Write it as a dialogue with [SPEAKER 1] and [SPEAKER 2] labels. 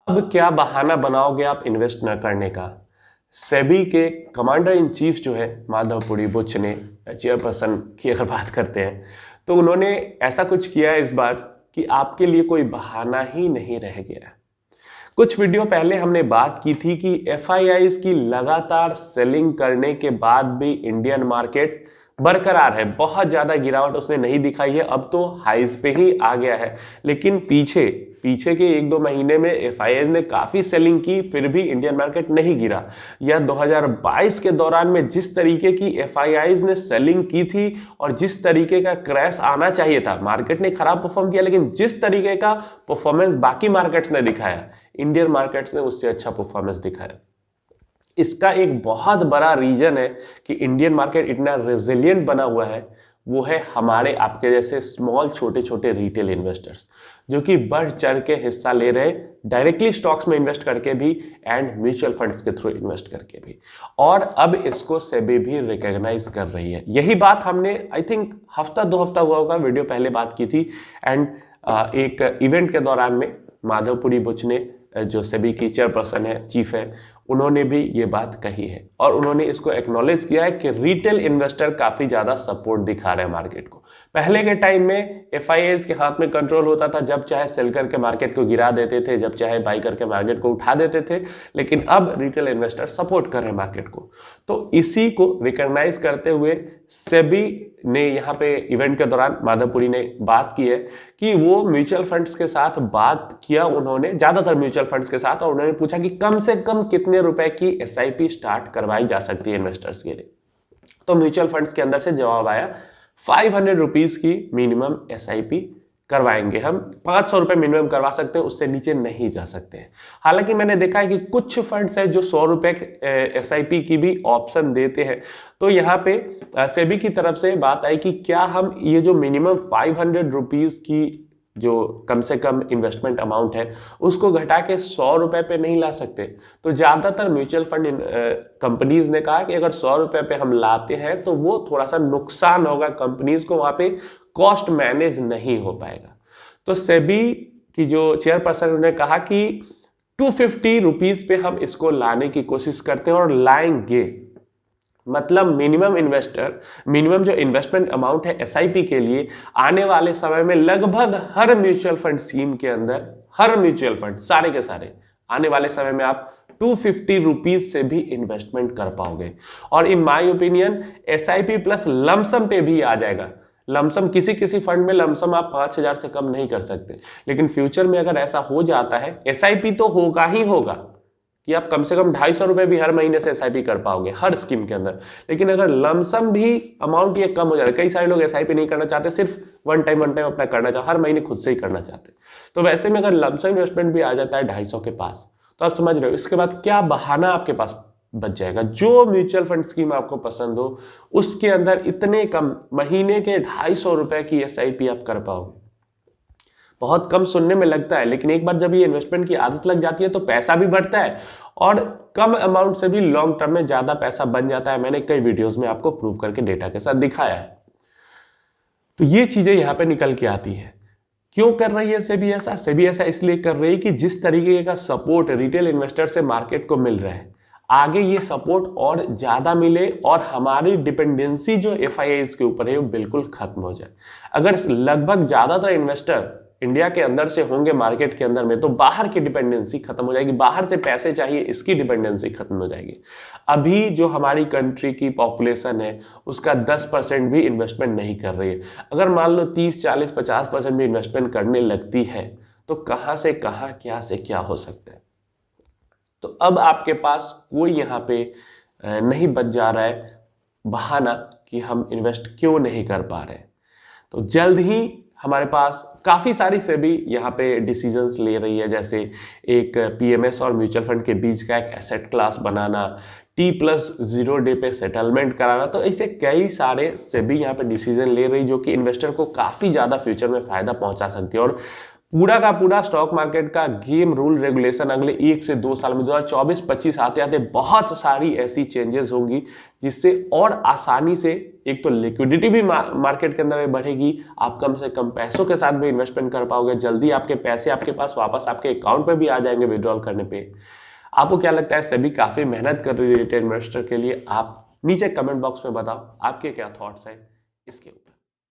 [SPEAKER 1] अब क्या बहाना बनाओगे आप इन्वेस्ट न करने का? सेबी के कमांडर इन चीफ जो है माधवपुरी बुच ने, चेयरपर्सन की अगर बात करते हैं, तो उन्होंने ऐसा कुछ किया है इस बार कि आपके लिए कोई बहाना ही नहीं रह गया। कुछ वीडियो पहले हमने बात की थी कि एफआईआईज की लगातार सेलिंग करने के बाद भी इंडियन मार्केट बरकरार है, बहुत ज्यादा गिरावट उसने नहीं दिखाई है, अब तो हाइज पे ही आ गया है। लेकिन पीछे पीछे के 1-2 महीने में एफआईआईज ने काफी सेलिंग की, फिर भी इंडियन मार्केट नहीं गिरा। या 2022 के दौरान में जिस तरीके की एफआईआईज ने सेलिंग की थी और जिस तरीके का क्रैश आना चाहिए था, मार्केट ने खराब परफॉर्म किया, लेकिन जिस तरीके का परफॉर्मेंस बाकी मार्केट्स ने दिखाया, इंडियन मार्केट्स ने उससे अच्छा परफॉर्मेंस दिखाया। इसका एक बहुत बड़ा रीजन है कि इंडियन मार्केट इतना रेजिलियंट बना हुआ है, वो है हमारे आपके जैसे स्मॉल छोटे छोटे रिटेल इन्वेस्टर्स, जो कि बढ़ चढ़ के हिस्सा ले रहे हैं, डायरेक्टली स्टॉक्स में इन्वेस्ट करके भी एंड म्यूचुअल फंड्स के थ्रू इन्वेस्ट करके भी। और अब इसको सेबी भी रिकॉग्नाइज कर रही है। यही बात हमने आई थिंक हफ्ता 2 हफ्ता हुआ होगा, वीडियो पहले बात की थी। एंड एक इवेंट के दौरान में माधवपुरी बुच ने, जो सेबी की चेयरपर्सन है, चीफ है, उन्होंने भी ये बात कही है और उन्होंने इसको एक्नॉलेज किया है कि रिटेल इन्वेस्टर काफी ज्यादा सपोर्ट दिखा रहे हैं मार्केट को। पहले के टाइम में एफआईआईज के हाथ में कंट्रोल होता था, जब चाहे सेल करके मार्केट को गिरा देते थे, जब चाहे बाई करके मार्केट को उठा देते थे, लेकिन अब रिटेल इन्वेस्टर सपोर्ट कर रहे हैं मार्केट को। तो इसी को रिकॉग्नाइज करते हुए सेबी ने यहाँ पे इवेंट के दौरान माधवपुरी ने बात की है कि वो म्यूचुअल फंड्स के साथ बात किया उन्होंने, ज्यादातर म्यूचुअल फंड्स के साथ, और उन्होंने पूछा कि कम से कम कितने रुपए की एसआईपी स्टार्ट करवाई जा सकती है इन्वेस्टर्स के लिए। तो म्यूचुअल फंड्स के अंदर से जवाब आया 500 रुपीज की मिनिमम एसआईपी करवाएंगे हम, 500 रुपए मिनिमम करवा सकते हैं, उससे नीचे नहीं जा सकते हैं। हालांकि मैंने देखा है कि कुछ फंड्स है जो 100 रुपए एसआईपी की भी ऑप्शन देते हैं। तो यहाँ पे सेबी की तरफ से बात आई कि क्या हम ये जो मिनिमम 500 रुपीज की जो कम से कम इन्वेस्टमेंट अमाउंट है, उसको घटा के 100 रुपए पे नहीं ला सकते। तो ज्यादातर म्यूचुअल फंड कंपनीज ने कहा कि अगर 100 रुपए पे हम लाते हैं तो वो थोड़ा सा नुकसान होगा कंपनीज को, वहां पे कॉस्ट मैनेज नहीं हो पाएगा। तो सेबी की जो चेयरपर्सन ने कहा कि 250 रुपीज पे हम इसको लाने की कोशिश करते हैं और लाएंगे। मतलब मिनिमम जो इन्वेस्टमेंट अमाउंट है एसआईपी के लिए, आने वाले समय में लगभग हर म्यूचुअल फंड स्कीम के अंदर, हर म्यूचुअल फंड सारे के सारे आने वाले समय में आप 250 रुपीज से भी इन्वेस्टमेंट कर पाओगे। और in my opinion SIP plus lump sum पे भी आ जाएगा। लमसम किसी किसी फंड में लमसम आप 5000 से कम नहीं कर सकते, लेकिन फ्यूचर में अगर ऐसा हो जाता है, एसआईपी तो होगा ही होगा कि आप कम से कम 250 रुपए भी हर महीने से एसआईपी कर पाओगे हर स्कीम के अंदर। लेकिन अगर लमसम भी अमाउंट ये कम हो जाए, कई सारे लोग एसआईपी नहीं करना चाहते, सिर्फ वन टाइम अपना करना चाहते, हर महीने खुद से ही करना चाहते। तो वैसे में अगर लमसम इन्वेस्टमेंट भी आ जाता है 250 के पास, तो आप समझ रहे हो इसके बाद क्या बहाना आपके पास बच जाएगा। जो म्यूचुअल फंड स्कीम आपको पसंद हो, उसके अंदर इतने कम महीने के 250 रुपए की एसआईपी आप कर पाओगे। बहुत कम सुनने में लगता है, लेकिन एक बार जब ये इन्वेस्टमेंट की आदत लग जाती है तो पैसा भी बढ़ता है और कम अमाउंट से भी लॉन्ग टर्म में ज्यादा पैसा बन जाता है। मैंने कई वीडियोस में आपको प्रूव करके डेटा के साथ दिखाया है। तो ये चीजें यहां पे निकल के आती है। क्यों कर रही है सेबी ऐसा? सेबी ऐसा इसलिए कर रही है कि जिस तरीके का सपोर्ट रिटेल इन्वेस्टर से मार्केट को मिल रहा है, आगे ये सपोर्ट और ज्यादा मिले और हमारी डिपेंडेंसी जो एफआईआईज के ऊपर है वो बिल्कुल खत्म हो जाए। अगर लगभग ज्यादातर इन्वेस्टर इंडिया के अंदर से होंगे मार्केट के अंदर में, तो बाहर की डिपेंडेंसी खत्म हो जाएगी, बाहर से पैसे चाहिए इसकी डिपेंडेंसी खत्म हो जाएगी। अभी जो हमारी कंट्री की पॉपुलेशन है उसका 10% भी इन्वेस्टमेंट नहीं कर रही है। अगर मान लो 30, 40, 50% भी इन्वेस्टमेंट करने लगती है तो कहां से कहां, क्या से क्या हो सकता है। तो अब आपके पास कोई यहाँ पे नहीं बच जा रहा है बहाना कि हम इन्वेस्ट क्यों नहीं कर पा रहे। तो जल्द ही हमारे पास काफी सारी सेबी यहाँ पे डिसीजंस ले रही है, जैसे एक पीएमएस और म्यूचुअल फंड के बीच का एक एसेट क्लास बनाना, T+0 डे पे सेटलमेंट कराना। तो ऐसे कई सारे सेबी यहाँ पे डिसीजन ले रही जो कि इन्वेस्टर को काफी ज्यादा फ्यूचर में फायदा पहुंचा सकती है। और पूरा का पूरा स्टॉक मार्केट का गेम रूल रेगुलेशन अगले 1 से 2 साल में 2024-25 आते आते बहुत सारी ऐसी चेंजेस होंगी जिससे और आसानी से एक तो लिक्विडिटी भी मार्केट के अंदर में बढ़ेगी, आप कम से कम पैसों के साथ भी इन्वेस्टमेंट कर पाओगे, जल्दी आपके पैसे आपके पास वापस आपके अकाउंट पे भी आ जाएंगे विड्रॉल करने पे। आपको क्या लगता है, सेबी काफी मेहनत कर रही है रिटेल इन्वेस्टर के लिए? आप नीचे कमेंट बॉक्स में बताओ आपके क्या थॉट्स हैं इसके ऊपर।